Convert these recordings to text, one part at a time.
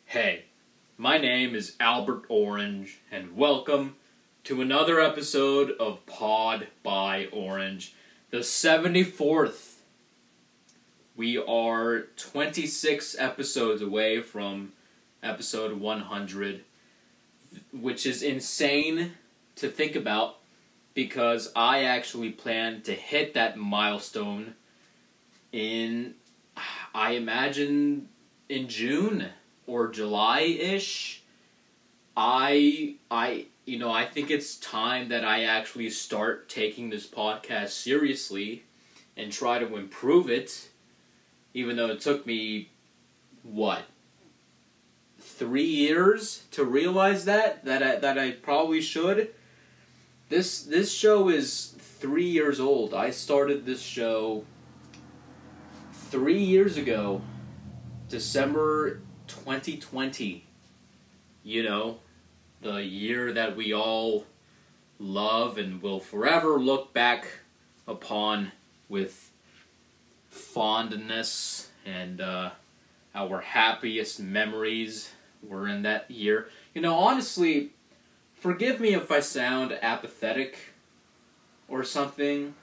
Hey, my name is Albert Orange, and welcome to another episode of Pod.by.orange, the 74th. We are 26 episodes away from episode 100, which is insane to think about because I actually plan to hit that milestone in, I imagine, in June or July-ish. I think it's time that I actually start taking this podcast seriously and try to improve it, even though it took me, 3 years to realize that I probably should. This show is 3 years old. I started this show 3 years ago, December 2020. You know, the year that we all love and will forever look back upon with fondness, and our happiest memories were in that year. You know, honestly, forgive me if I sound apathetic or something,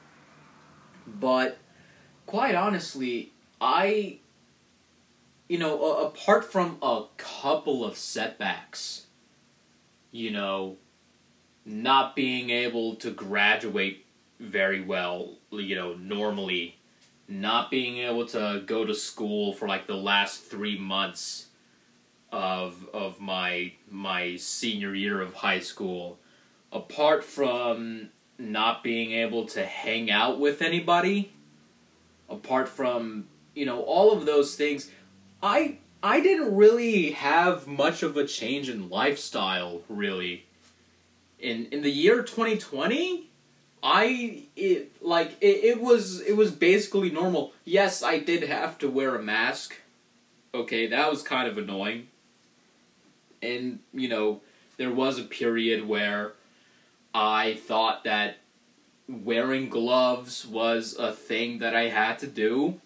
but quite honestly, apart from a couple of setbacks, not being able to graduate very well, normally, not being able to go to school for like the last 3 months of my senior year of high school, apart from not being able to hang out with anybody, apart from, all of those things, I didn't really have much of a change in lifestyle, really. In the year 2020, it was basically normal. Yes, I did have to wear a mask. Okay, that was kind of annoying. And, there was a period where I thought that wearing gloves was a thing that I had to do.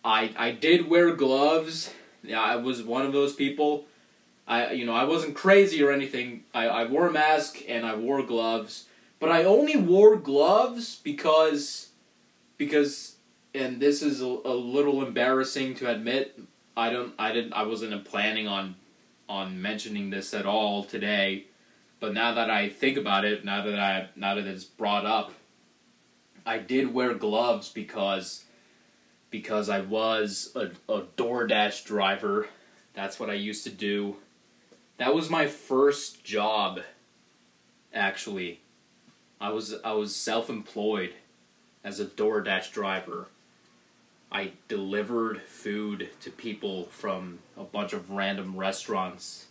I did wear gloves. Yeah, I was one of those people. I wasn't crazy or anything. I wore a mask and I wore gloves. But I only wore gloves because, and this is a little embarrassing to admit, I wasn't planning on mentioning this at all today. But now that I think about it, now that it's brought up, I did wear gloves because I was a Doordash driver. That's what I used to do. That was my first job, actually. I was self-employed as a Doordash driver. I delivered food to people from a bunch of random restaurants,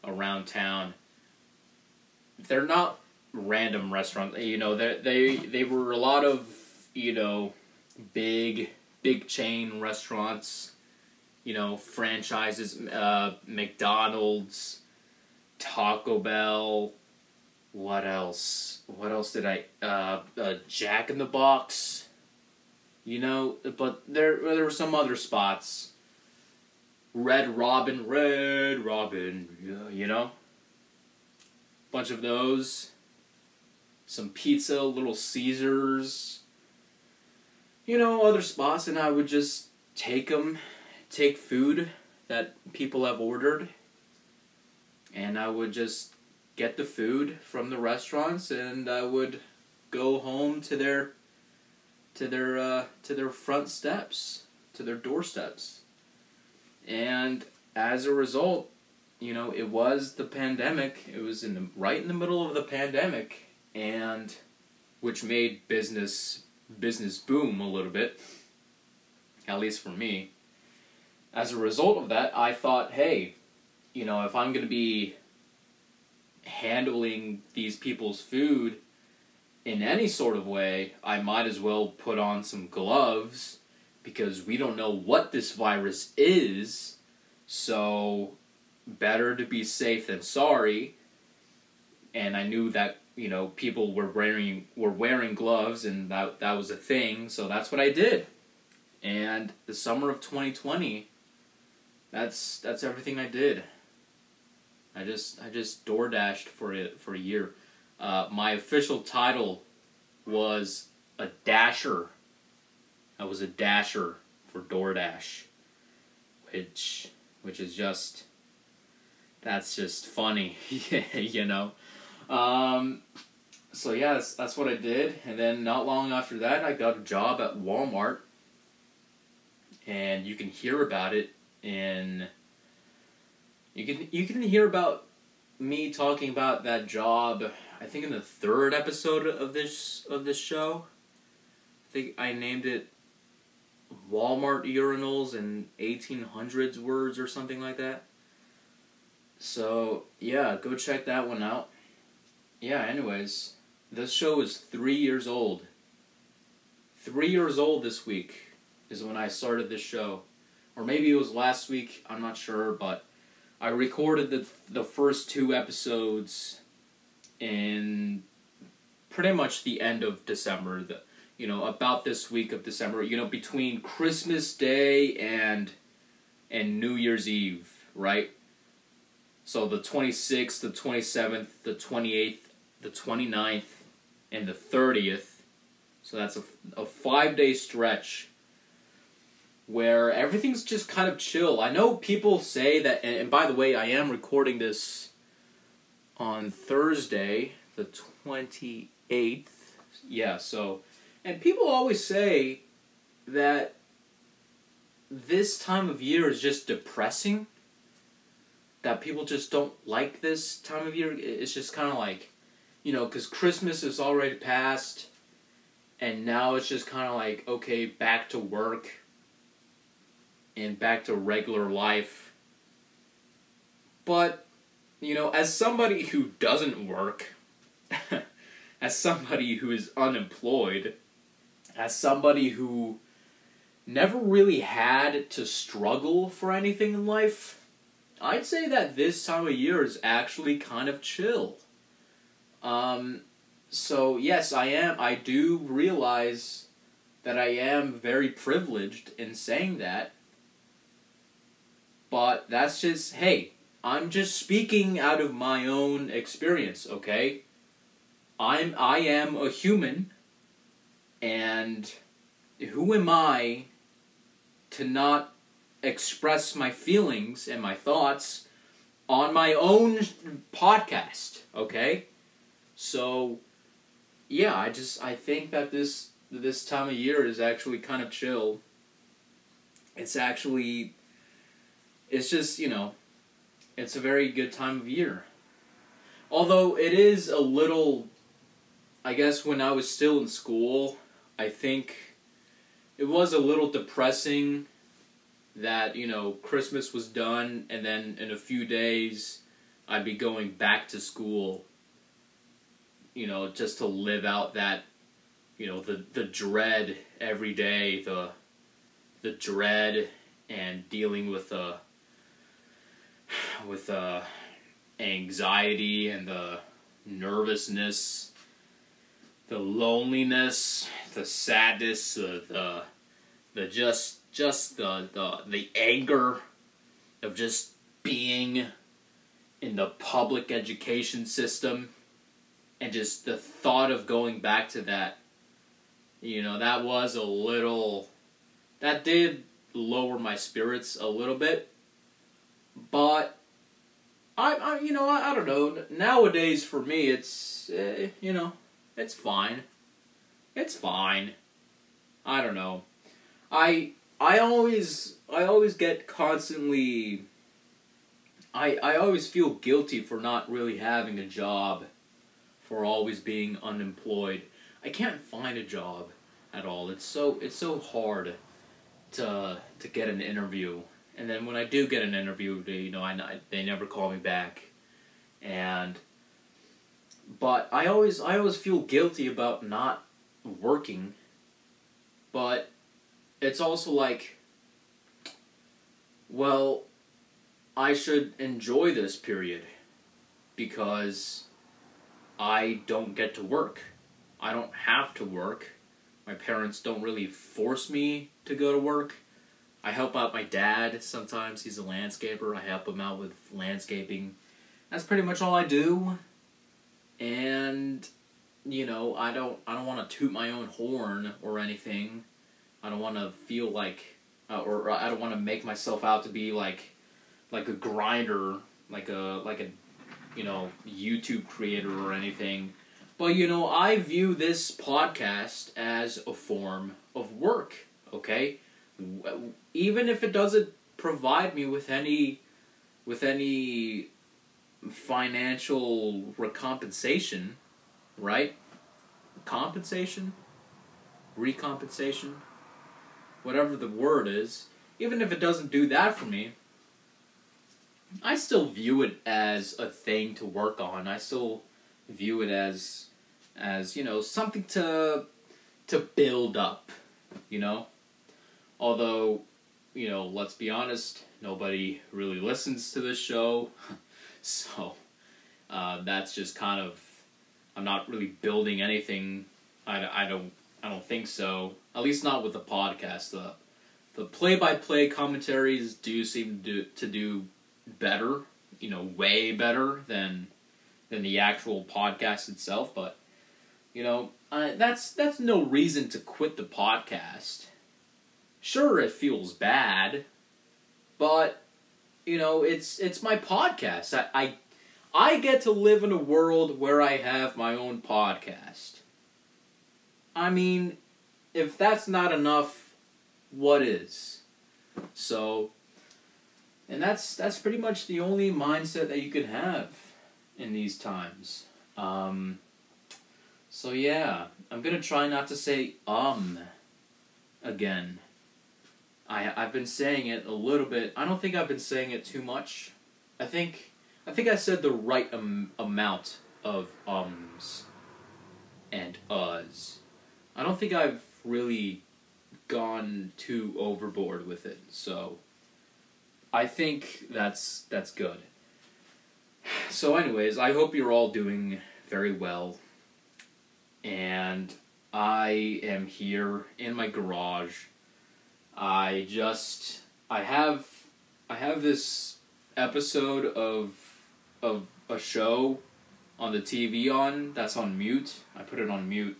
around town. They're not random restaurants, they were a lot of, big chain restaurants, franchises, McDonald's, Taco Bell, what else did I, Jack in the Box, but there were some other spots, Red Robin, bunch of those, some pizza, Little Caesars, other spots, and I would just take food that people have ordered, and I would just get the food from the restaurants, and I would go home to their front steps, to their doorsteps. And as a result, it was the pandemic. It was right in the middle of the pandemic, and which made business boom a little bit, at least for me. As a result of that, I thought, hey, if I'm going to be handling these people's food in any sort of way, I might as well put on some gloves, because we don't know what this virus is, so better to be safe than sorry. And I knew that, people were wearing gloves, and that was a thing, so that's what I did. And the summer of 2020, that's everything I did. I just Doordashed for a year. My official title was a dasher. I was a dasher for Doordash, which is just, that's just funny, you know. So yeah, that's what I did, and then not long after that, I got a job at Walmart, and you can hear about it in. You can hear about me talking about that job, I think in the 3rd episode of this show. I think I named it Walmart Urinals in 1800s Words or something like that. So, yeah, go check that one out. Yeah, anyways, this show is 3 years old. 3 years old this week is when I started this show. Or maybe it was last week, I'm not sure, but I recorded the first 2 episodes in pretty much the end of December, about this week of December, between Christmas Day and New Year's Eve, right? So the 26th, the 27th, the 28th, the 29th, and the 30th. So that's a 5-day stretch where everything's just kind of chill. I know people say that, and by the way, I am recording this on Thursday, the 28th. Yeah, so, and people always say that this time of year is just depressing, that people just don't like this time of year. It's just kind of like, because Christmas is already past, and now it's just kind of like, okay, back to work, and back to regular life. But, as somebody who doesn't work, as somebody who is unemployed, as somebody who never really had to struggle for anything in life, I'd say that this time of year is actually kind of chill. So yes, I do realize that I am very privileged in saying that, but that's just, hey, I'm just speaking out of my own experience, okay? I am a human, and who am I to not express my feelings and my thoughts on my own podcast, okay? So, yeah, I think that this time of year is actually kind of chill. It's just, it's a very good time of year. Although it is a little, I guess when I was still in school, I think it was a little depressing that, Christmas was done, and then in a few days I'd be going back to school, just to live out that, the dread every day, the dread and dealing with anxiety and the nervousness, the loneliness, the sadness, the anger of just being in the public education system, and just the thought of going back to that, that did lower my spirits a little bit. But I don't know. Nowadays, for me, it's it's fine. It's fine. I don't know. I always get constantly. I always feel guilty for not really having a job, for always being unemployed. I can't find a job at all. It's so hard to get an interview. And then when I do get an interview, they never call me back. But I always feel guilty about not working. But it's also like, well, I should enjoy this period because I don't get to work. I don't have to work. My parents don't really force me to go to work. I help out my dad sometimes. He's a landscaper. I help him out with landscaping. That's pretty much all I do. And, you know, I don't want to toot my own horn or anything. I don't want to feel like, or I don't want to make myself out to be like a grinder, like a you know, YouTube creator or anything. But, you know, I view this podcast as a form of work, okay? Even if it doesn't provide me with any financial recompensation, right? Compensation? Recompensation? Whatever the word is. Even if it doesn't do that for me, I still view it as a thing to work on. I still view it as you know, something to build up, you know? Although, you know, let's be honest, nobody really listens to this show. So, that's just kind of, I'm not really building anything. I don't think so. At least not with the podcast. The play-by-play commentaries do seem to do better, you know, way better than the actual podcast itself. But, you know, that's no reason to quit the podcast. Sure, it feels bad, but, you know, it's my podcast. I get to live in a world where I have my own podcast. I mean, if that's not enough, what is? So, and that's pretty much the only mindset that you could have in these times. So yeah, I'm gonna try not to say again. I've been saying it a little bit. I don't think I've been saying it too much. I think I said the right amount of ums and uhs. I don't think I've really gone too overboard with it. So I think that's good. So anyways, I hope you're all doing very well. And I am here in my garage. I have this episode of a show on the TV that's on mute. I put it on mute.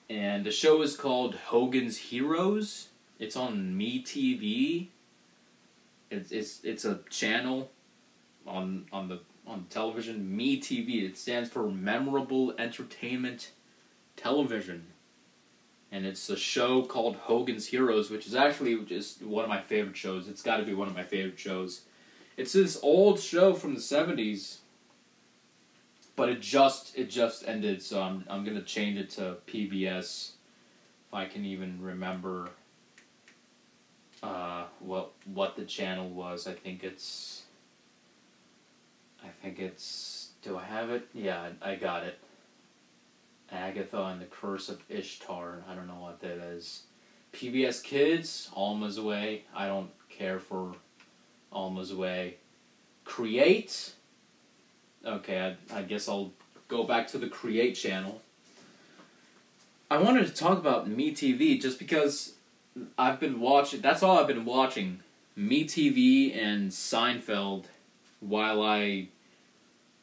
And the show is called Hogan's Heroes. It's on MeTV. It's a channel on television. MeTV. It stands for Memorable Entertainment Television. And it's a show called Hogan's Heroes, which is actually just one of my favorite shows. It's got to be one of my favorite shows. It's this old show from the 70s, but it just ended, so I'm gonna change it to PBS, if I can even remember what the channel was. I think it's do I have it? Yeah, I got it. Agatha and the Curse of Ishtar. I don't know what that is. PBS Kids, Alma's Way. I don't care for Alma's Way. Create. Okay, I guess I'll go back to the Create channel. I wanted to talk about MeTV just because I've been watching. That's all I've been watching. MeTV and Seinfeld while I,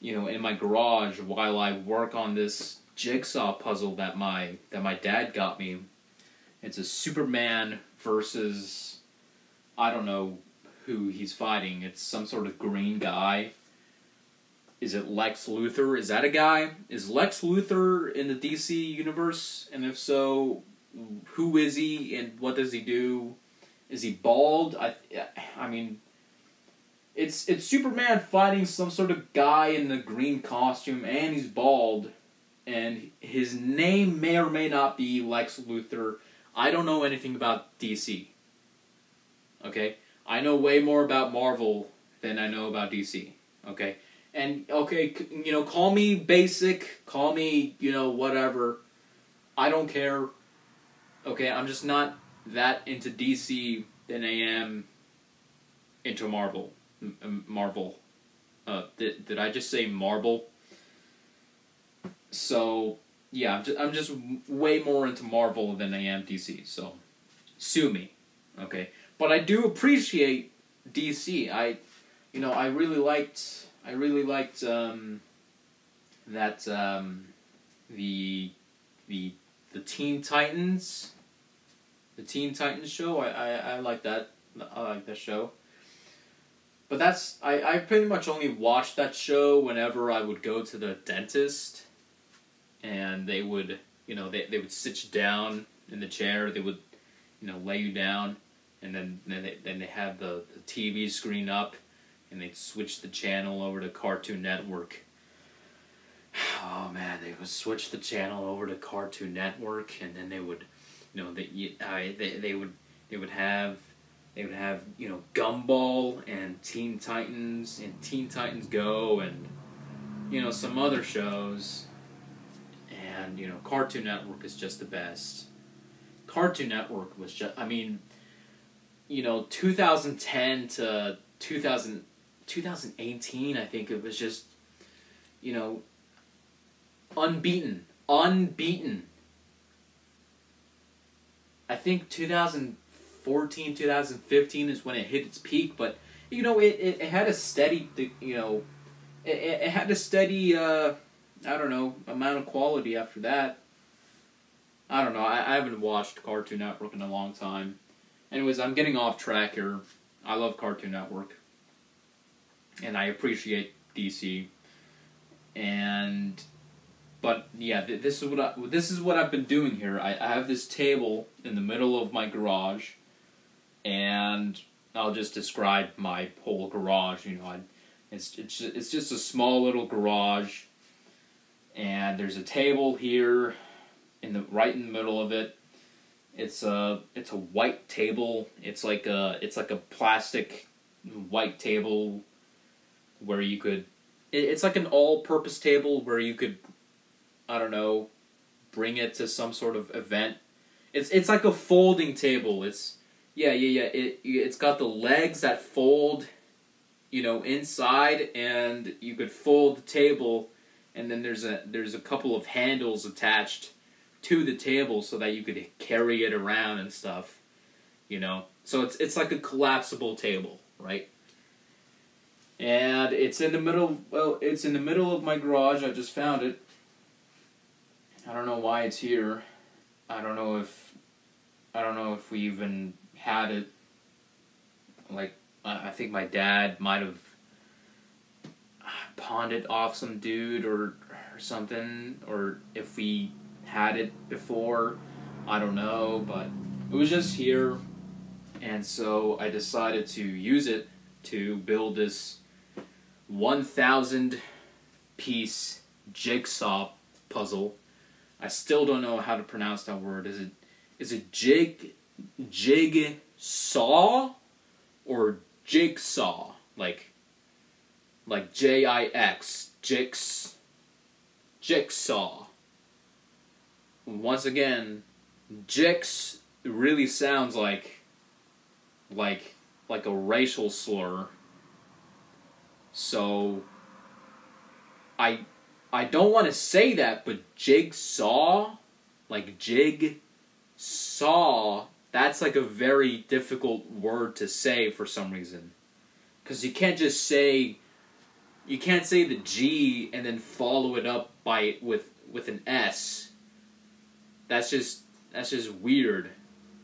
in my garage while I work on this jigsaw puzzle that my dad got me. It's a Superman versus, I don't know who he's fighting. It's some sort of green guy. Is it Lex Luthor? Is that a guy? Is Lex Luthor in the DC universe? And if so, who is he and what does he do? Is he bald? I mean, it's Superman fighting some sort of guy in the green costume and he's bald. And his name may or may not be Lex Luthor. I don't know anything about DC. Okay? I know way more about Marvel than I know about DC. Okay? And, okay, call me basic, call me, whatever. I don't care. Okay? I'm just not that into DC than I am into Marvel. Marvel. Did I just say Marvel? So, yeah, I'm just way more into Marvel than I am DC, so sue me, okay? But I do appreciate DC. I really liked that the Teen Titans, show. I like that. I like that show. But I pretty much only watched that show whenever I would go to the dentist, and they would they would sit you down in the chair. They would lay you down, and then they had the TV screen up, and they'd switch the channel over to Cartoon Network. Oh man, they would switch the channel over to Cartoon Network, and then they would, they would have Gumball and Teen Titans Go, and some other shows, and Cartoon Network is just the best. Cartoon Network was just, 2010 to 2018, I think it was just, unbeaten. I think 2014, 2015 is when it hit its peak, but, it had a steady, it had a steady, amount of quality after that. I don't know, I haven't watched Cartoon Network in a long time. Anyways, I'm getting off track here. I love Cartoon Network. And I appreciate DC. But yeah, this is what I've been doing here. I have this table in the middle of my garage, and I'll just describe my whole garage. It's just a small little garage, and there's a table here right in the middle of it. It's a white table. It's like a plastic white table where you could. It's like an all-purpose table where you could, bring it to some sort of event. It's like a folding table. It's got the legs that fold, inside, and you could fold the table, and then there's a couple of handles attached to the table so that you could carry it around and stuff, So it's like a collapsible table, right? And it's in the middle. Well, it's in the middle of my garage. I just found it. I don't know why it's here. I don't know if we even had it. Like, I think my dad might have pawned it off some dude or something, or if we had it before, I don't know, but it was just here, and so I decided to use it to build this 1,000 piece jigsaw puzzle. I still don't know how to pronounce that word. Is it jigsaw or jigsaw? Like Jix, jigsaw. Once again, jix really sounds like a racial slur. So I don't want to say that, but jigsaw, like jigsaw, that's like a very difficult word to say for some reason. Because you can't say the G and then follow it up with an S. That's just weird.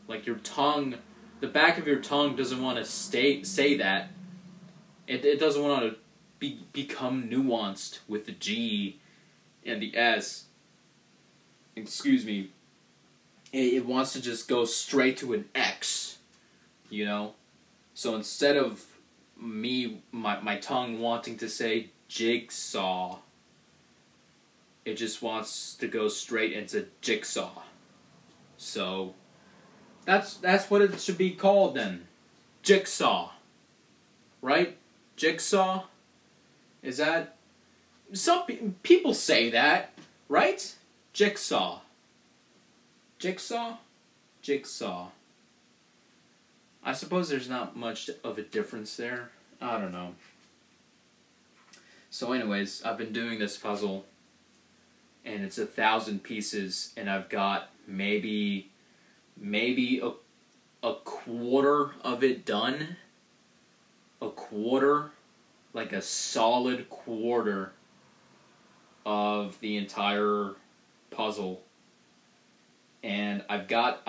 Like your tongue, the back of your tongue doesn't want to say that. It doesn't want to become nuanced with the G and the S. Excuse me. It wants to just go straight to an X, So instead of my tongue wanting to say jigsaw, it just wants to go straight into jigsaw. So that's what it should be called then. Jigsaw. Right? Jigsaw? Is that... Some people say that, right? Jigsaw. Jigsaw? Jigsaw. I suppose there's not much of a difference there. I don't know. So anyways, I've been doing this puzzle, and it's 1,000 pieces, and I've got maybe a quarter of it done. A quarter, like a solid quarter of the entire puzzle. And I've got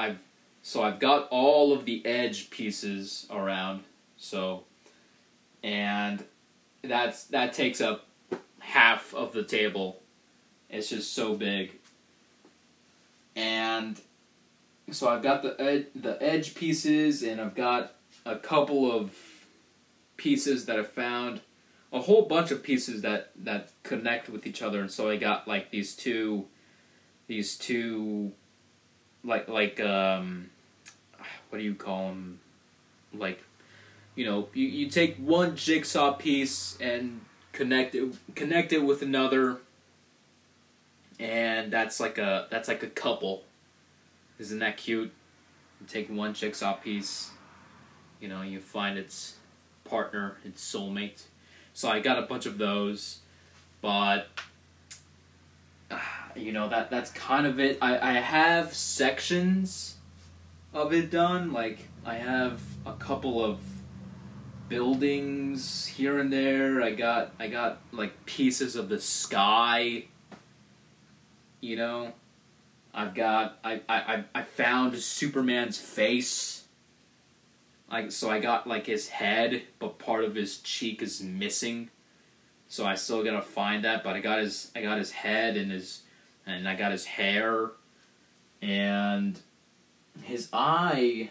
all of the edge pieces around. So, and that takes up half of the table. It's just so big. And so I've got the edge pieces, and I've got a couple of pieces that I found, a whole bunch of pieces that connect with each other. And so I got like these two like what do you call them? Like, you take one jigsaw piece and connect it with another, and that's like a couple. Isn't that cute? You take one jigsaw piece, you find its partner, its soulmate. So I got a bunch of those, but that's kind of it. I have sections of it done. Like, I have a couple of buildings here and there. I got like pieces of the sky. I found Superman's face. So I got like his head, but part of his cheek is missing. So I still gotta find that, but I got his head and I got his hair and his eye.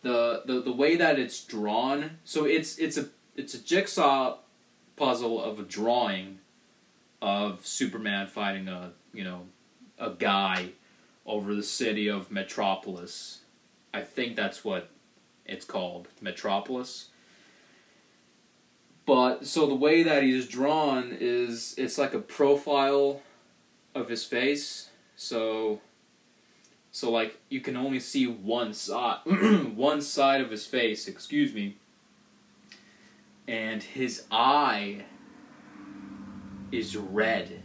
The way that it's drawn, so it's a jigsaw puzzle of a drawing of Superman fighting a guy over the city of Metropolis. I think that's what it's called, Metropolis. But so the way that he's drawn is it's like a profile of his face. So like you can only see one side one side of his face, excuse me. And his eye is red.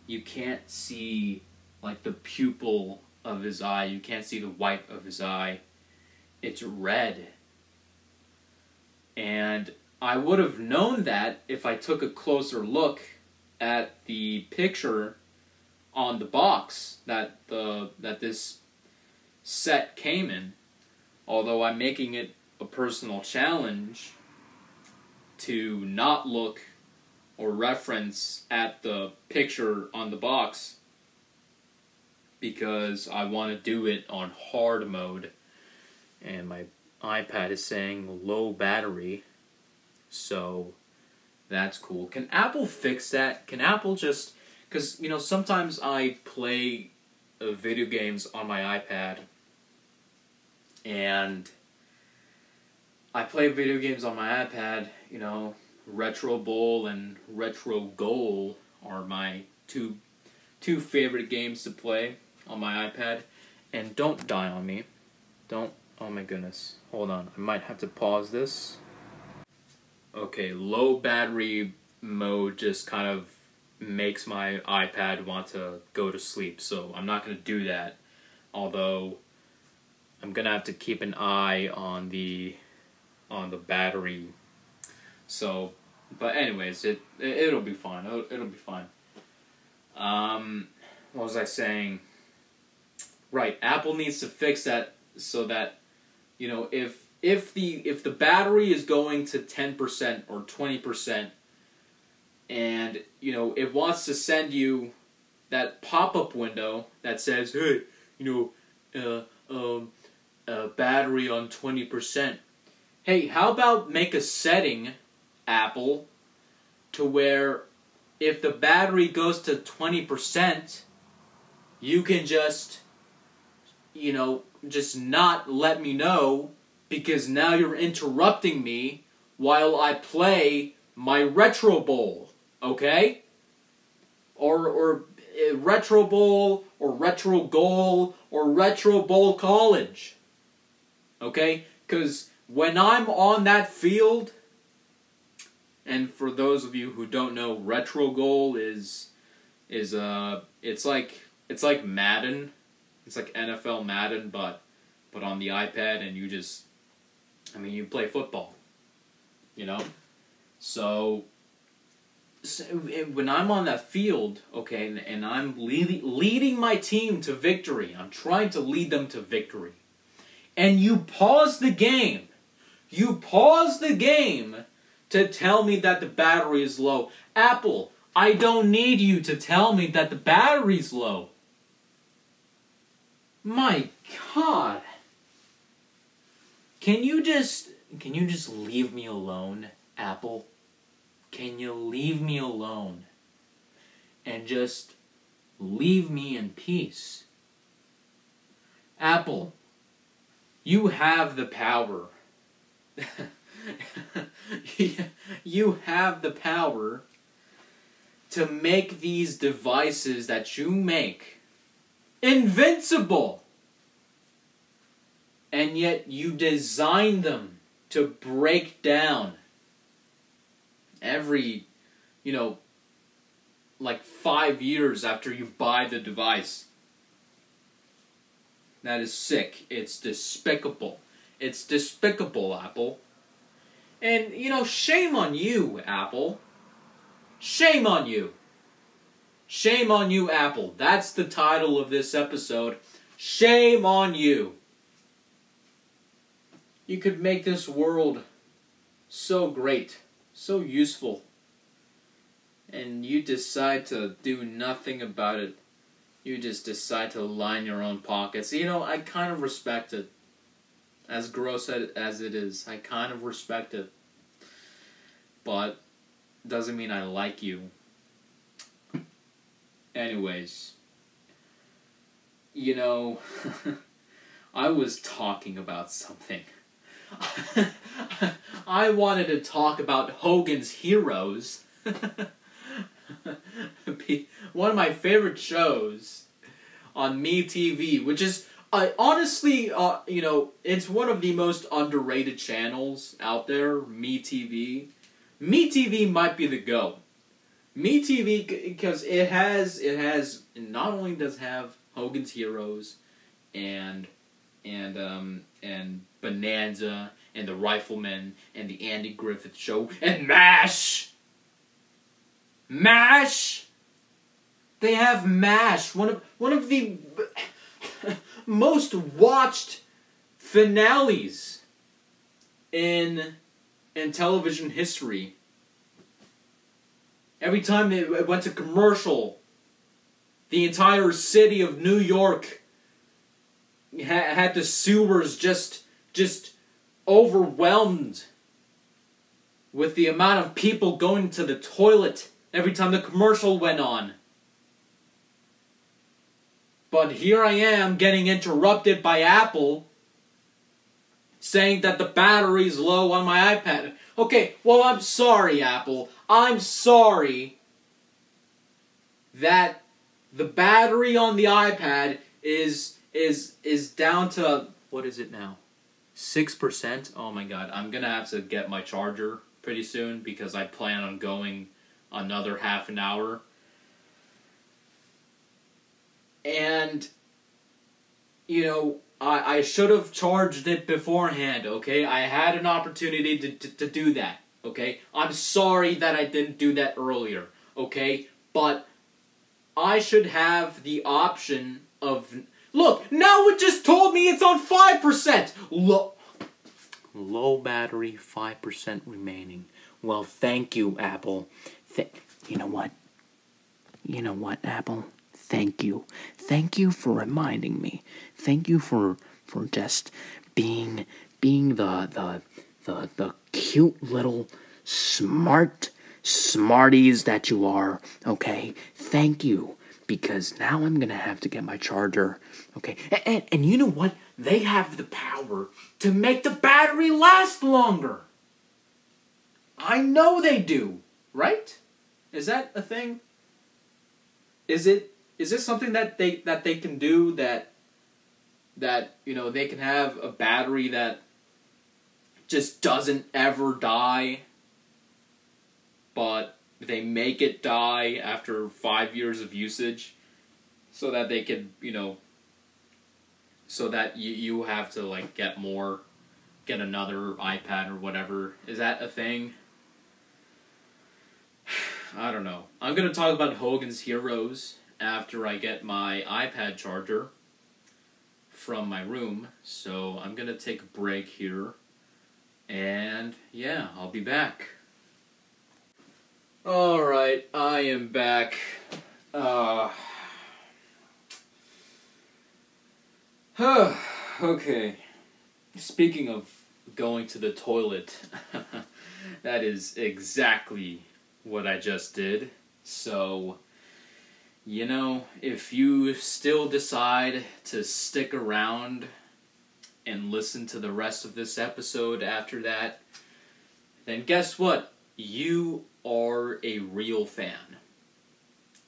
You can't see like the pupil of his eye. You can't see the white of his eye. It's red. And I would have known that if I took a closer look at the picture on the box that this set came in. Although I'm making it a personal challenge to not look or reference at the picture on the box, because I want to do it on hard mode, and my iPad is saying low battery, so that's cool. Can Apple fix that? Can Apple just, because sometimes I play video games on my iPad, and I play video games on my iPad, Retro Bowl and Retro Goal are my two favorite games to play on my iPad. And don't die on me. Don't, oh my goodness. Hold on, I might have to pause this. Okay, low battery mode just kind of makes my iPad want to go to sleep, so I'm not going to do that. Although, I'm going to have to keep an eye on the battery. So, but anyways, it'll be fine. It'll be fine. What was I saying? Right, Apple needs to fix that so that if the battery is going to 10% or 20%, and it wants to send you that pop-up window that says, hey, battery on 20%. Hey, how about make a setting, Apple, to where if the battery goes to 20%, you can just not let me know, because now you're interrupting me while I play my Retro Bowl, okay? Or Retro Bowl, or Retro Goal, or Retro Bowl College, okay? Because when I'm on that field, and for those of you who don't know, Retro Goal is it's like Madden. It's like NFL Madden, but But on the iPad, and you you play football, So when I'm on that field, okay, and I'm leading my team to victory, I'm trying to lead them to victory, and you pause the game to tell me that the battery is low. Apple, I don't need you to tell me that the battery's low. My God. Can you just leave me alone, Apple? Can you leave me alone? And just leave me in peace? Apple, you have the power. You have the power to make these devices that you make invincible. And yet you design them to break down every, 5 years after you buy the device. That is sick. It's despicable. It's despicable, Apple. And, shame on you, Apple. Shame on you. Shame on you, Apple. That's the title of this episode. Shame on you. You could make this world so great, so useful, and you decide to do nothing about it. You just decide to line your own pockets. I kind of respect it. As gross as it is, I kind of respect it. But doesn't mean I like you. Anyways, I was talking about something. I wanted to talk about Hogan's Heroes. One of my favorite shows on MeTV, which is, honestly, it's one of the most underrated channels out there, MeTV. MeTV might be the GOAT. MeTV, because it not only does it have Hogan's Heroes and Bonanza and the Rifleman and the Andy Griffith Show and MASH. MASH. They have MASH, one of the most watched finales in television history. Every time it went to commercial, the entire city of New York had the sewers just overwhelmed with the amount of people going to the toilet every time the commercial went on. But here I am getting interrupted by Apple saying that the battery's low on my iPad. Okay, well, I'm sorry, Apple. I'm sorry that the battery on the iPad is down to, what is it now? 6%? Oh my God, I'm gonna have to get my charger pretty soon because I plan on going another half an hour. And, I should have charged it beforehand, okay? I had an opportunity to do that, okay? I'm sorry that I didn't do that earlier, okay? But I should have the option of... Look, now it just told me it's on 5%! Low battery, 5% remaining. Well, thank you, Apple. You know what? You know what, Apple? Thank you. Thank you for reminding me. Thank you for just being the cute little smarties that you are, okay? Thank you, because now I'm gonna have to get my charger, okay? And you know what? They have the power to make the battery last longer. I know they do, right? Is that a thing? Is this something that they can do, that they can have a battery that just doesn't ever die, but they make it die after 5 years of usage so that they could, so that you have to like get another iPad or whatever. Is that a thing? I don't know. I'm gonna talk about Hogan's Heroes after I get my iPad charger from my room. So I'm gonna take a break here. And yeah, I'll be back. Alright, I am back. Okay. Speaking of going to the toilet, that is exactly what I just did. So, you know, if you still decide to stick around and listen to the rest of this episode after that, then guess what? You are a real fan.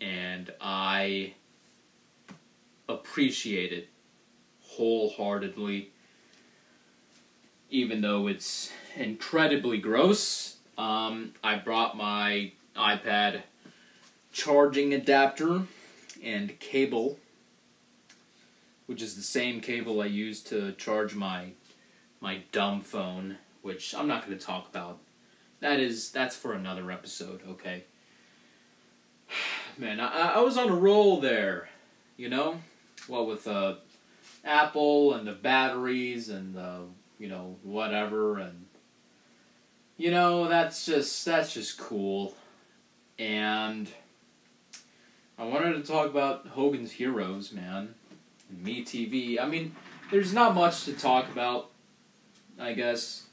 And I appreciate it wholeheartedly. Even though it's incredibly gross. I brought my iPad charging adapter and cable, which is the same cable I use to charge my dumb phone, which I'm not going to talk about. That's for another episode, okay? Man, I was on a roll there, you know? Well, with Apple and the batteries and the, you know, whatever, and you know, that's just cool. And I wanted to talk about Hogan's Heroes, man, and MeTV. I mean, there's not much to talk about, I guess.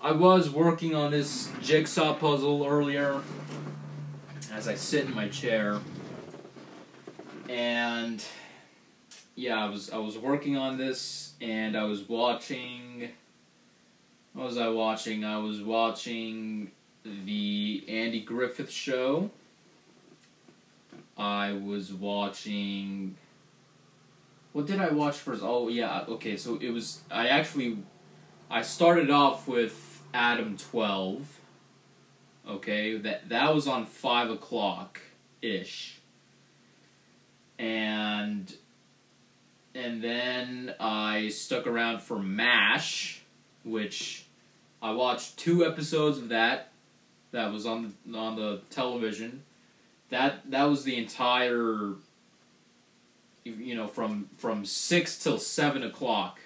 I was working on this jigsaw puzzle earlier as I sit in my chair, and yeah, I was working on this, and I was watching. What was I watching? I was watching the Andy Griffith Show. I was watching. What did I watch first? Oh yeah, okay. So it was. I started off with Adam 12. Okay, that was on 5 o'clock ish. And then I stuck around for MASH, which I watched 2 episodes of that. That was on the television. That was the entire, you know, from 6 till 7 o'clock.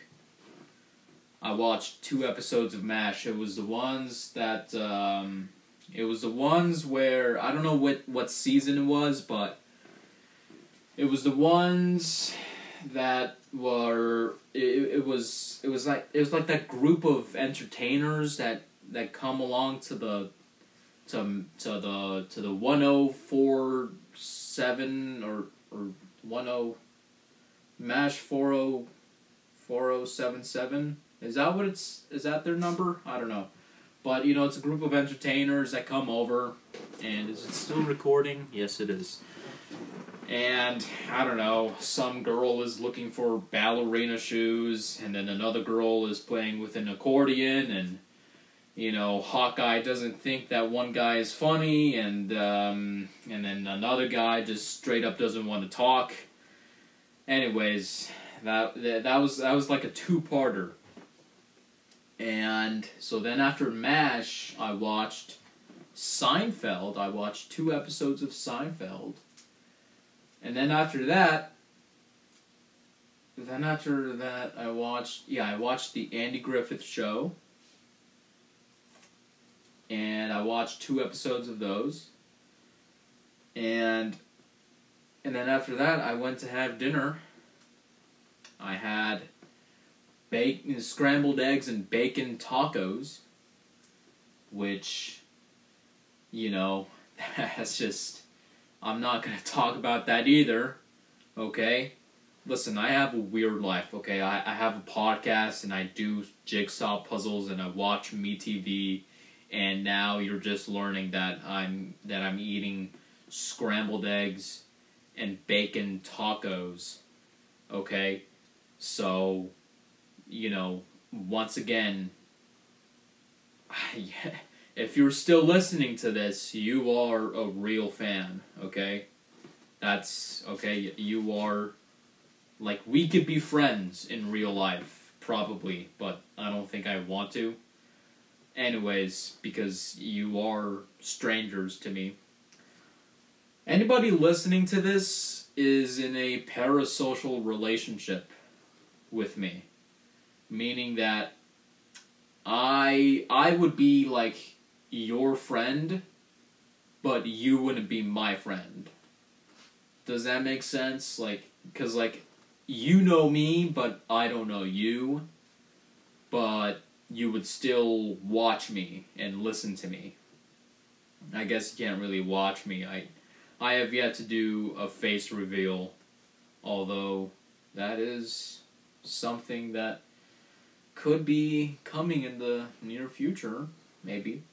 I watched 2 episodes of MASH. It was the ones that it was the ones where I don't know what season it was, but it was the ones that were it was like that group of entertainers that come along to the 1047 or 10 MASH 4077. Is that their number? I don't know. But you know, it's a group of entertainers that come over, and is it still recording? Yes, it is. And, I don't know, some girl is looking for ballerina shoes, and then another girl is playing with an accordion, and, you know, Hawkeye doesn't think that one guy is funny, and then another guy just straight up doesn't want to talk. Anyways, that was like a 2-parter. And so then after MASH, I watched Seinfeld. I watched 2 episodes of Seinfeld. And then after that, I watched the Andy Griffith Show. And I watched 2 episodes of those. And then after that, I went to have dinner. I had scrambled eggs and bacon tacos, which, you know, that's just, I'm not going to talk about that either, okay? Listen, I have a weird life, okay? I have a podcast, and I do jigsaw puzzles, and I watch MeTV, and now you're just learning that I'm eating scrambled eggs and bacon tacos, okay? So, you know, once again, if you're still listening to this, you are a real fan, okay? That's, okay, you are Like, we could be friends in real life, probably, but I don't think I want to. Anyways, because you are strangers to me. Anybody listening to this is in a parasocial relationship with me. Meaning that I would be, like, your friend, but you wouldn't be my friend. Does that make sense? Like, because, like, you know me, but I don't know you. But you would still watch me and listen to me. I guess you can't really watch me. I have yet to do a face reveal, although that is something that could be coming in the near future, maybe.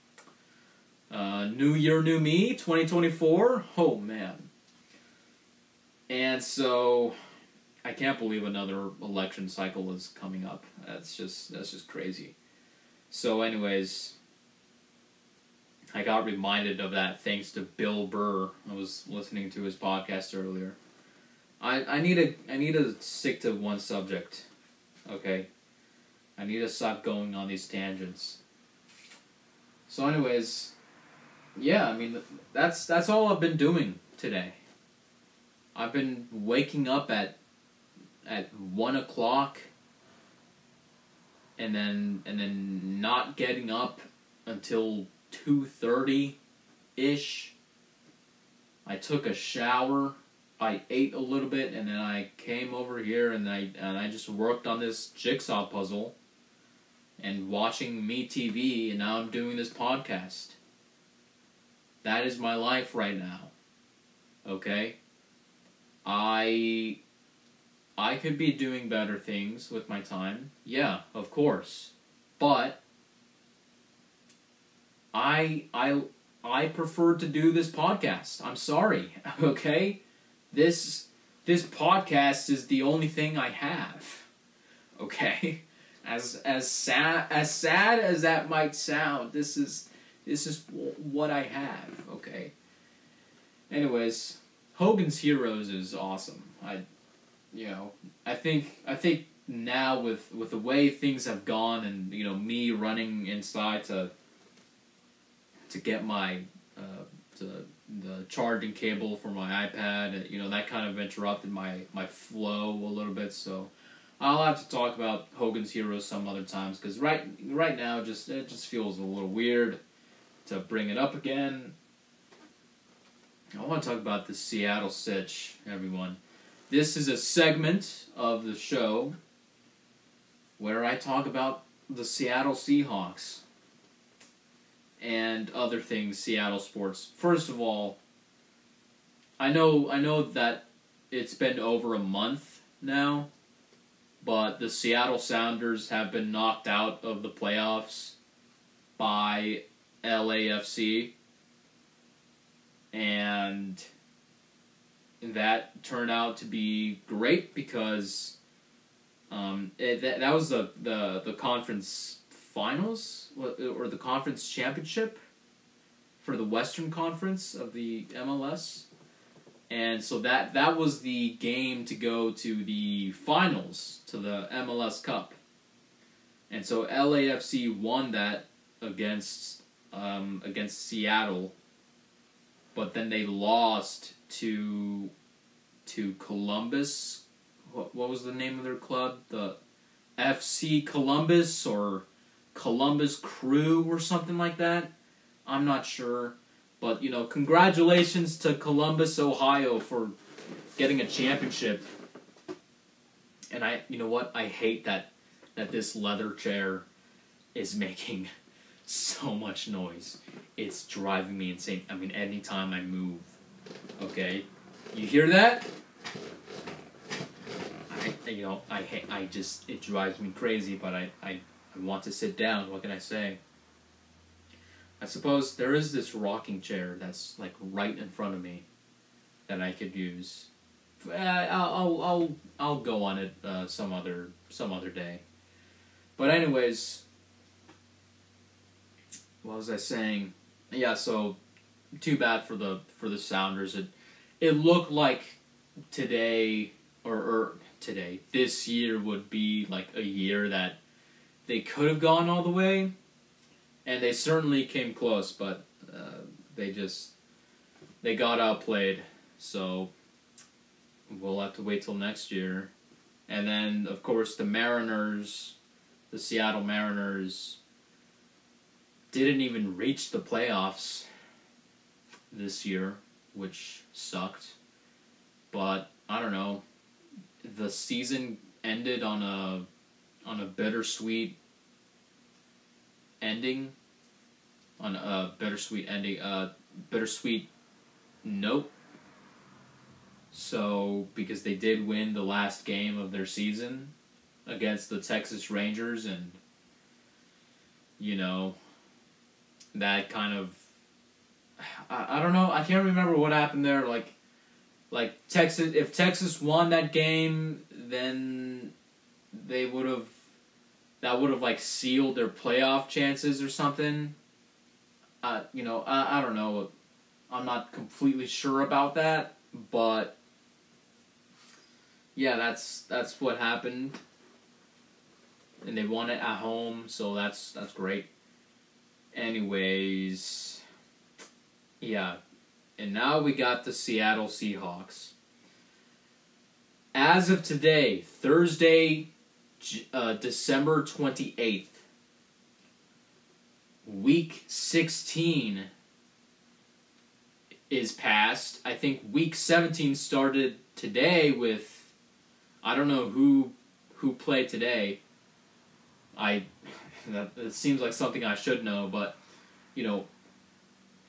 New year, new me, 2024. Oh, man. And so, I can't believe another election cycle is coming up. That's just crazy. So anyways, I got reminded of that thanks to Bill Burr. I was listening to his podcast earlier. I need to stick to one subject. Okay? I need to stop going on these tangents. So anyways, yeah, I mean, that's all I've been doing today. I've been waking up at 1 o'clock and then not getting up until 2:30-ish. I took a shower, I ate a little bit, and then I came over here and I just worked on this jigsaw puzzle and watching MeTV, and now I'm doing this podcast. That is my life right now. Okay? I could be doing better things with my time. Yeah, of course. But I prefer to do this podcast. I'm sorry. Okay? This podcast is the only thing I have. Okay? As sad as that might sound, this is what I have, okay? Anyways, Hogan's Heroes is awesome. I think now with the way things have gone, and me running inside to get my the charging cable for my iPad, that kind of interrupted my flow a little bit. So I'll have to talk about Hogan's Heroes some other times, because right now it just feels a little weird to bring it up again. I want to talk about the Seattle Sitch, everyone. This is a segment of the show where I talk about the Seattle Seahawks and other things Seattle sports. First of all, I know that it's been over a month now, but the Seattle Sounders have been knocked out of the playoffs by LAFC, and that turned out to be great because that was the conference finals, or the conference championship for the Western Conference of the MLS. And so that was the game to go to the finals, to the MLS Cup. And so LAFC won that against Seattle, but then they lost to Columbus. What was the name of their club? The FC Columbus or Columbus Crew or something like that. I'm not sure. But, congratulations to Columbus, Ohio for getting a championship. And you know what? I hate that this leather chair is making so much noise. It's driving me insane. I mean, anytime I move. Okay? You hear that? It drives me crazy, but I want to sit down. What can I say? I suppose there is this rocking chair that's like right in front of me that I could use. I'll go on it some other day. But anyways, what was I saying? Yeah, so too bad for the Sounders. It looked like today or today. This year would be like a year that they could have gone all the way, and they certainly came close, but they got outplayed. So we'll have to wait till next year. And then, of course, the Seattle Mariners, didn't even reach the playoffs this year, which sucked. But I don't know. The season ended on a bittersweet ending. On a bittersweet ending. Bittersweet note. So, because they did win the last game of their season against the Texas Rangers, and that kind of, I don't know, I can't remember what happened there. Like Texas, if Texas won that game, then that would have like sealed their playoff chances or something. I don't know. I'm not completely sure about that, but yeah, that's what happened. And they won it at home, so that's great. Anyways, yeah. And now we got the Seattle Seahawks. As of today, Thursday, December 28th, Week 16 is past. I think Week 17 started today with, I don't know who played today. It seems like something I should know, but,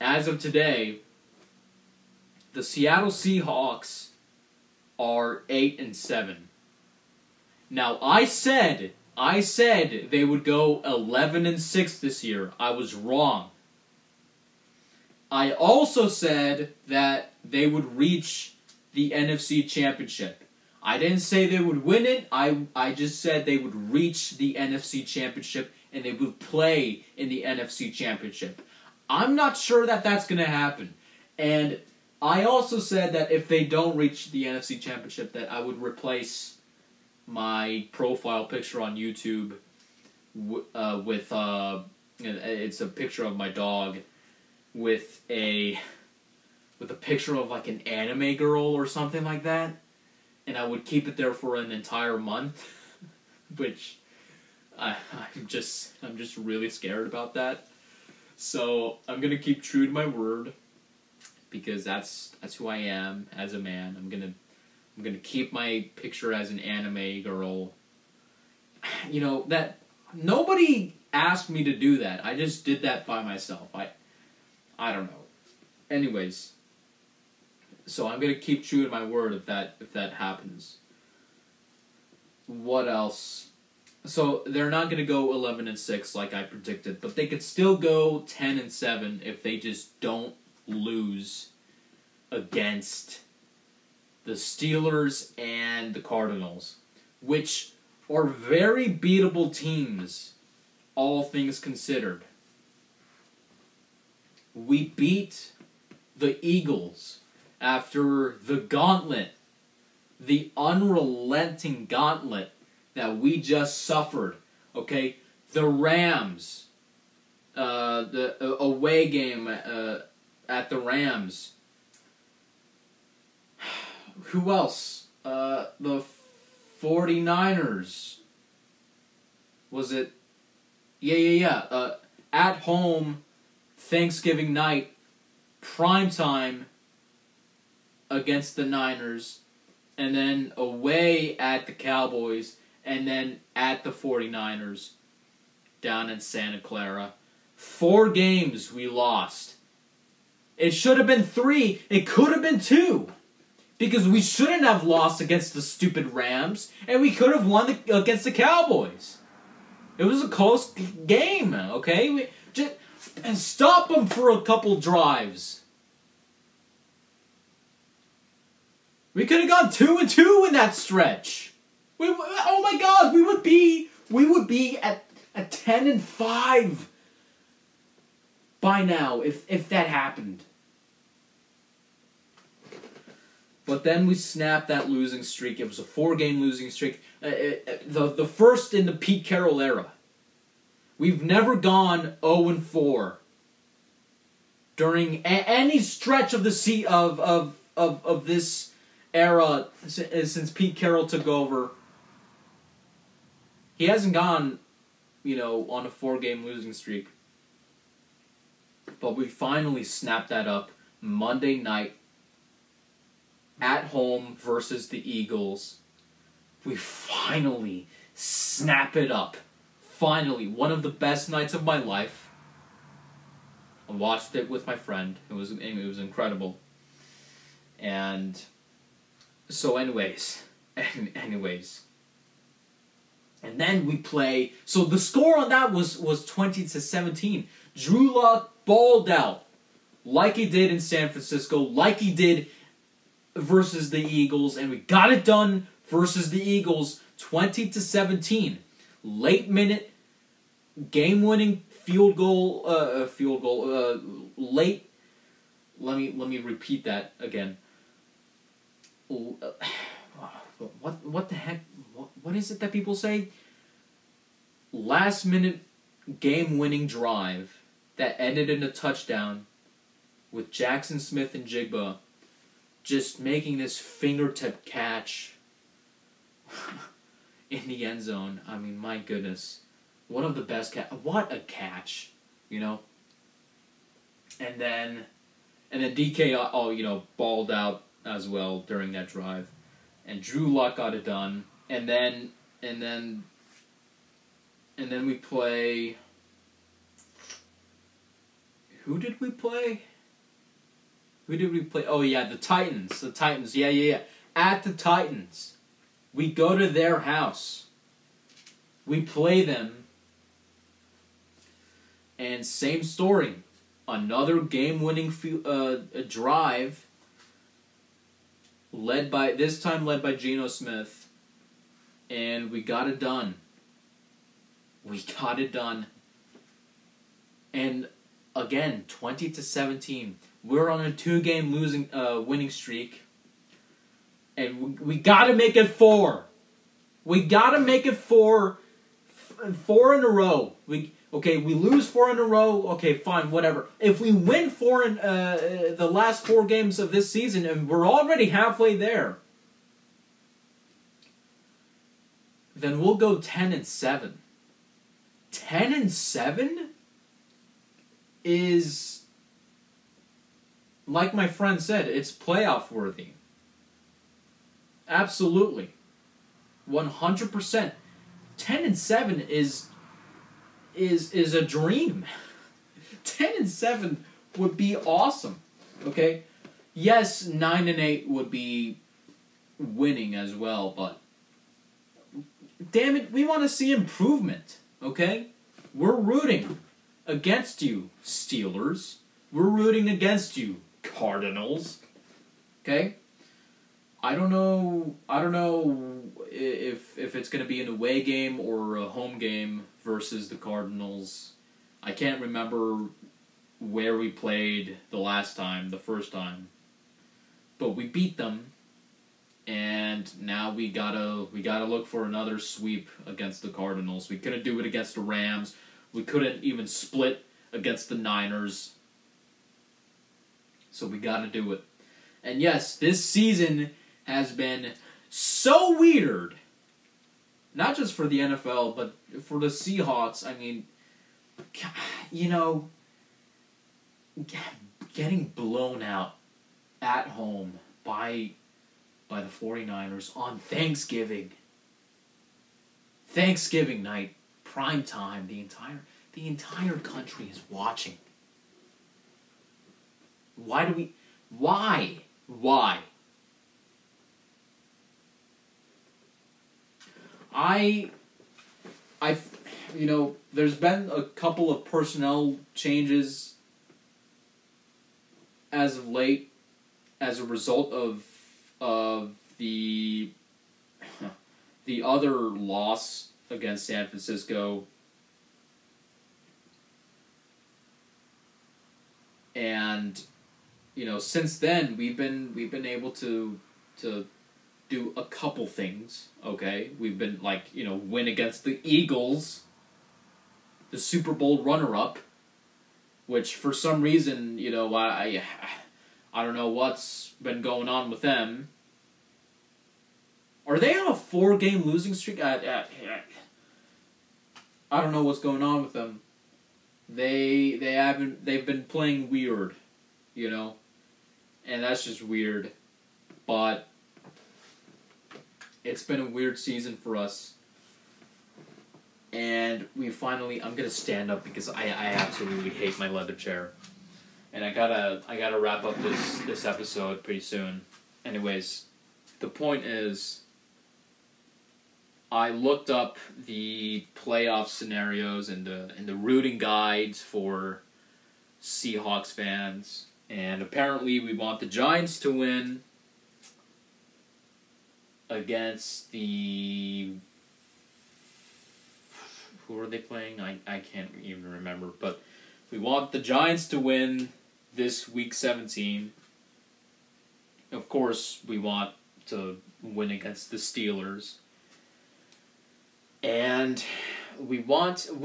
as of today, the Seattle Seahawks are 8-7. Now, I said they would go 11-6 this year. I was wrong. I also said that they would reach the NFC Championship. I didn't say they would win it. I just said they would reach the NFC Championship and they would play in the NFC Championship. I'm not sure that that's going to happen. And I also said that if they don't reach the NFC Championship, that I would replace my profile picture on YouTube with it's a picture of my dog with a picture of like an anime girl or something like that. And I would keep it there for an entire month, which I'm just really scared about that. So I'm gonna keep true to my word because that's who I am as a man. I'm gonna keep my picture as an anime girl. That nobody asked me to do that. I just did that by myself. I don't know. Anyways. So I'm gonna keep true to my word if that happens. What else? So they're not gonna go 11-6 like I predicted, but they could still go 10-7 if they just don't lose against the Steelers and the Cardinals, which are very beatable teams, all things considered. We beat the Eagles after the gauntlet, the unrelenting gauntlet that we just suffered, okay? The Rams, the away game at the Rams. Who else? The 49ers. Was it? Yeah. At home, Thanksgiving night, primetime, against the Niners, and then away at the Cowboys, and then at the 49ers down in Santa Clara. 4 games we lost. It should have been 3. It could have been 2. Because we shouldn't have lost against the stupid Rams, and we could have won against the Cowboys. It was a close game, okay? We just stop them for a couple drives. We could have gone 2-2 in that stretch. Oh my God, we would be at 10-5 by now if that happened. But then we snapped that losing streak. It was a 4-game losing streak. The first in the Pete Carroll era. We've never gone 0-4 during any stretch of the of this era since Pete Carroll took over. He hasn't gone, on a 4-game losing streak. But we finally snapped that up Monday night at home versus the Eagles. We finally snap it up. Finally, one of the best nights of my life. I watched it with my friend. It was incredible. And so anyways. And then we play. So the score on that was 20-17. Drew Lock balled out like he did in San Francisco, like he did versus the Eagles, and we got it done versus the Eagles 20-17. Late minute game-winning field goal. Late. Let me repeat that again. What the heck? What is it that people say? Last minute game-winning drive that ended in a touchdown with Jackson Smith and Jigba just making this fingertip catch in the end zone. I mean, my goodness. One of the best what a catch, And then DK balled out as well during that drive. And Drew Lock got it done. And then we play. Who did we play? Oh yeah, the Titans. The Titans. Yeah. At the Titans. We go to their house. We play them. And same story. Another game-winning drive. This time led by Geno Smith. And we got it done. And again, 20-17. We're on a 2-game winning streak. And we got to make it 4. We got to make it 4 in a row. We lose 4 in a row. Okay, fine, whatever. If we win 4 in the last 4 games of this season, and we're already halfway there, then we'll go 10-7. 10-7 is, like my friend said, it's playoff worthy. Absolutely. 100%. 10-7 is a dream. 10-7 would be awesome. Okay? Yes, 9-8 would be winning as well, but damn it, we want to see improvement. Okay? We're rooting against you, Steelers. We're rooting against you, Cardinals. Okay? I don't know if it's going to be an away game or a home game versus the Cardinals. I can't remember where we played the first time. But we beat them, and now we gotta look for another sweep against the Cardinals. We couldn't do it against the Rams. We couldn't even split against the Niners. So we gotta do it. And yes, this season has been so weird. Not just for the NFL, but for the Seahawks. I mean, getting blown out at home by the 49ers on Thanksgiving. Thanksgiving night, prime time, the entire country is watching. Why? There's been a couple of personnel changes as of late as a result of the other loss against San Francisco. And since then we've been able to to do a couple things, okay? We've been, win against the Eagles, the Super Bowl runner-up, which for some reason, I don't know what's been going on with them. Are they on a 4-game losing streak? I don't know what's going on with them. They've been playing weird, and that's just weird. But it's been a weird season for us. And we finally, I'm gonna stand up because I absolutely hate my leather chair. And I gotta wrap up this episode pretty soon. Anyways, the point is, I looked up the playoff scenarios and the rooting guides for Seahawks fans, and apparently we want the Giants to win against the... Who are they playing? I can't even remember, but we want the Giants to win this week 17. Of course, we want to win against the Steelers. And we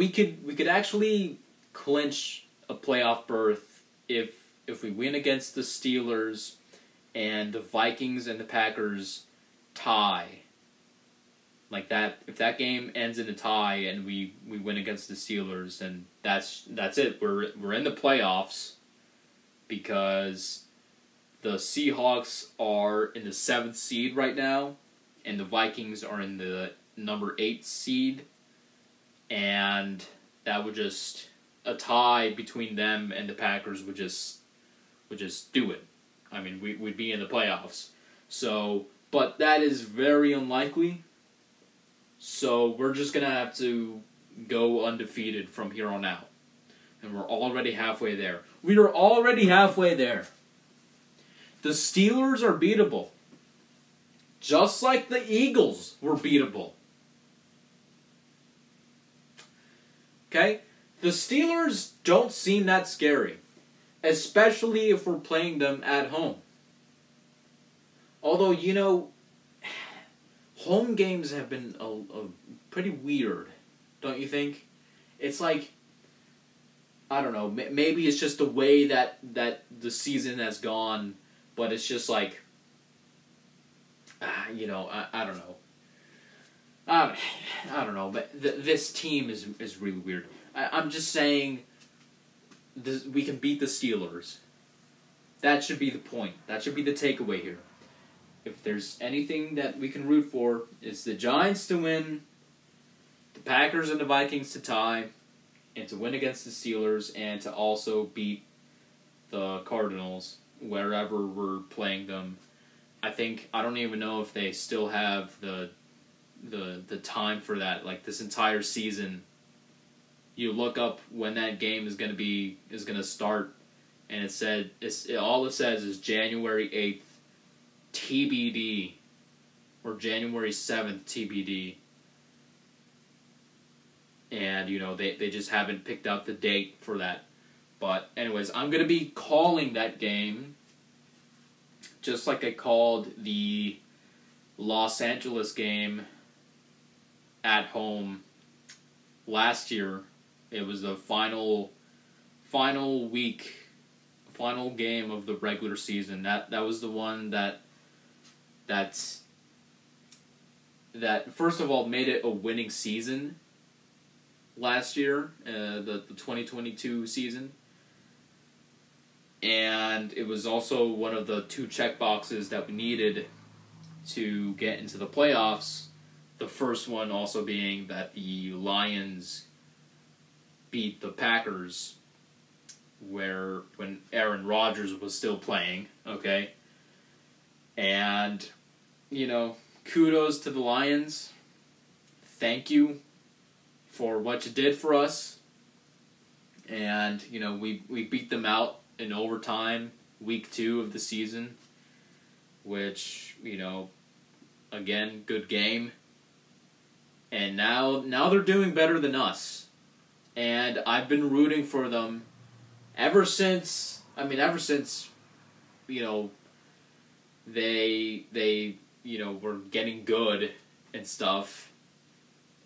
could actually clinch a playoff berth if we win against the Steelers and the Vikings and the Packers tie. Like that, if that game ends in a tie and we win against the Steelers, then that's it. We're in the playoffs because the Seahawks are in the 7th seed right now, and the Vikings are in the number 8 seed, and that would just, a tie between them and the Packers would just do it. I mean, we'd be in the playoffs. So, but that is very unlikely. So we're just gonna have to go undefeated from here on out. And we're already halfway there. We are already halfway there. The Steelers are beatable. Just like the Eagles were beatable. Okay? The Steelers don't seem that scary. Especially if we're playing them at home. Although, home games have been a pretty weird, don't you think? It's like, I don't know, maybe it's just the way that the season has gone, but it's just like, I don't know. I don't know, but this team is really weird. I'm just saying, we can beat the Steelers. That should be the point. That should be the takeaway here. If there's anything that we can root for, it's the Giants to win, the Packers and the Vikings to tie, and to win against the Steelers, and to also beat the Cardinals wherever we're playing them. I don't even know if they still have the time for that. Like, this entire season, you look up when that game is gonna start, and all it says is January 8th. TBD, or January 7th TBD, and they just haven't picked out the date for that. But anyways, I'm gonna be calling that game just like I called the Los Angeles game at home last year. It was the final game of the regular season. That was the one that first of all made it a winning season last year, the 2022 season. And it was also one of the 2 checkboxes that we needed to get into the playoffs. The first one also being that the Lions beat the Packers when Aaron Rodgers was still playing, okay? And kudos to the Lions. Thank you for what you did for us. And, we beat them out in overtime, week 2 of the season, which, again, good game. And now they're doing better than us. And I've been rooting for them ever since, they were getting good and stuff,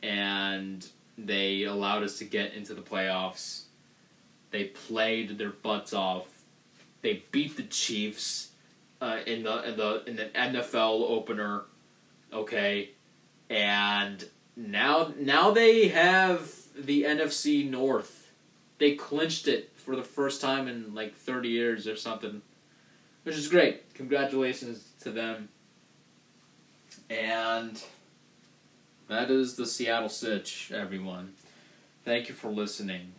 and they allowed us to get into the playoffs. They played their butts off. They beat the Chiefs in the NFL opener, okay, and now they have the NFC North. They clinched it for the first time in like 30 years or something, which is great. Congratulations to them. And that is the Seattle Sitch, everyone. Thank you for listening.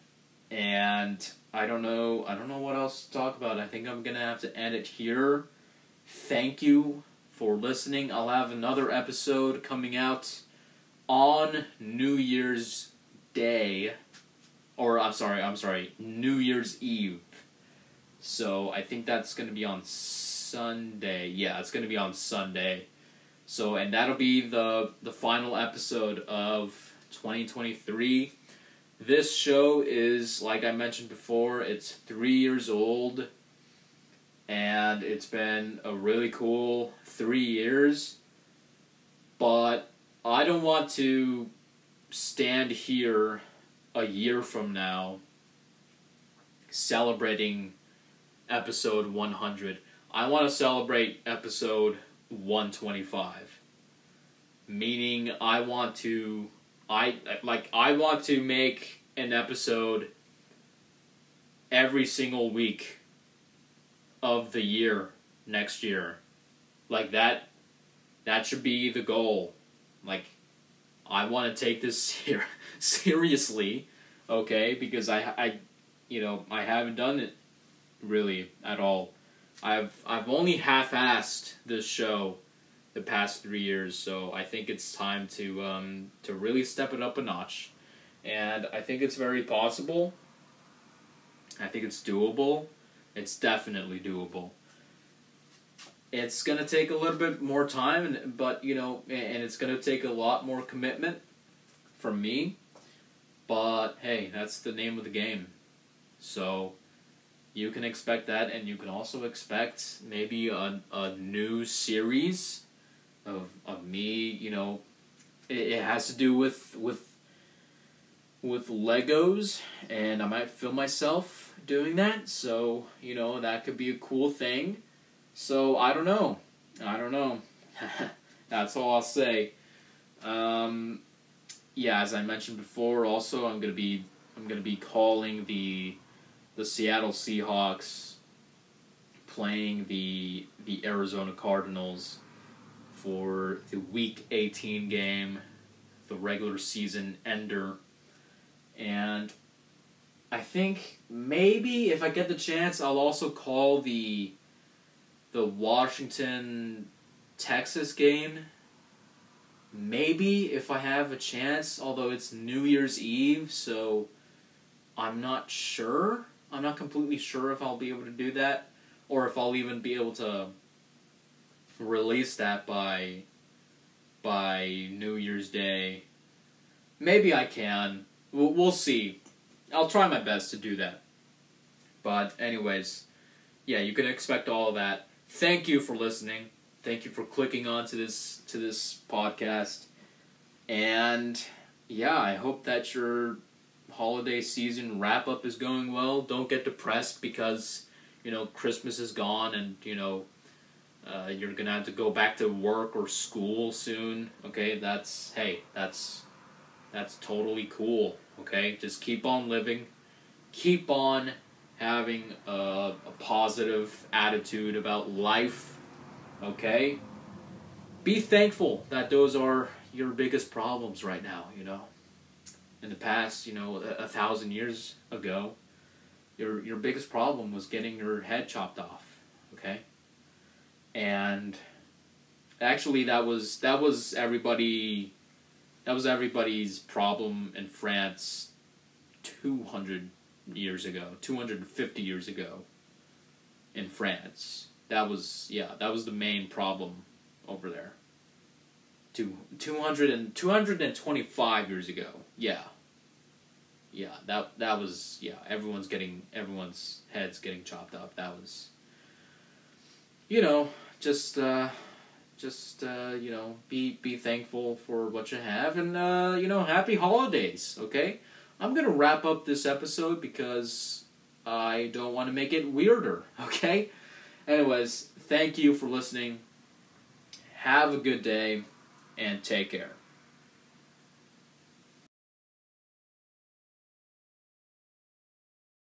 And I don't know what else to talk about. I think I'm going to have to end it here. Thank you for listening. I'll have another episode coming out on New Year's Day. Or, I'm sorry, New Year's Eve. So, I think that's going to be on Sunday. Yeah, it's going to be on Sunday. So, and that'll be the final episode of 2023. This show is, like I mentioned before, it's 3 years old. And it's been a really cool 3 years. But I don't want to stand here a year from now celebrating episode 100. I want to celebrate episode 125. Meaning I want to make an episode every single week of the year next year. Like that should be the goal. Like, I want to take this seriously, okay? Because I haven't done it really at all. I've only half-assed this show the past 3 years, so I think it's time to really step it up a notch. And I think it's very possible. I think it's doable. It's definitely doable. It's going to take a little bit more time, and it's going to take a lot more commitment from me. But, hey, that's the name of the game. So, you can expect that, and you can also expect maybe a new series of me, it has to do with Legos, and I might film myself doing that, so, that could be a cool thing. So, I don't know. That's all I'll say. Yeah, as I mentioned before, also, I'm gonna be calling the Seattle Seahawks playing the Arizona Cardinals for the Week 18 game, the regular season ender. And I think maybe if I get the chance, I'll also call the Washington-Texas game. Maybe if I have a chance, although it's New Year's Eve, so I'm not sure. I'm not completely sure if I'll be able to do that, or if I'll even be able to release that by New Year's Day. Maybe I can. We'll see. I'll try my best to do that. But anyways, yeah, you can expect all of that. Thank you for listening. Thank you for clicking on to this podcast. And yeah, I hope that your holiday season wrap up is going well. Don't get depressed because Christmas is gone, and you're gonna have to go back to work or school soon. Okay, that's totally cool. Okay, just keep on living, keep on having a positive attitude about life. Okay, be thankful that those are your biggest problems right now. In the past, 1,000 years ago, your biggest problem was getting your head chopped off. Okay, and actually that was everybody's problem in France 200 years ago, 250 years ago in France. That was the main problem over there. 225 years ago. Yeah, that was, everyone's heads getting chopped off. That was, be thankful for what you have, and happy holidays. Okay, I'm gonna wrap up this episode because I don't want to make it weirder. Okay. Anyways, thank you for listening. Have a good day, and take care.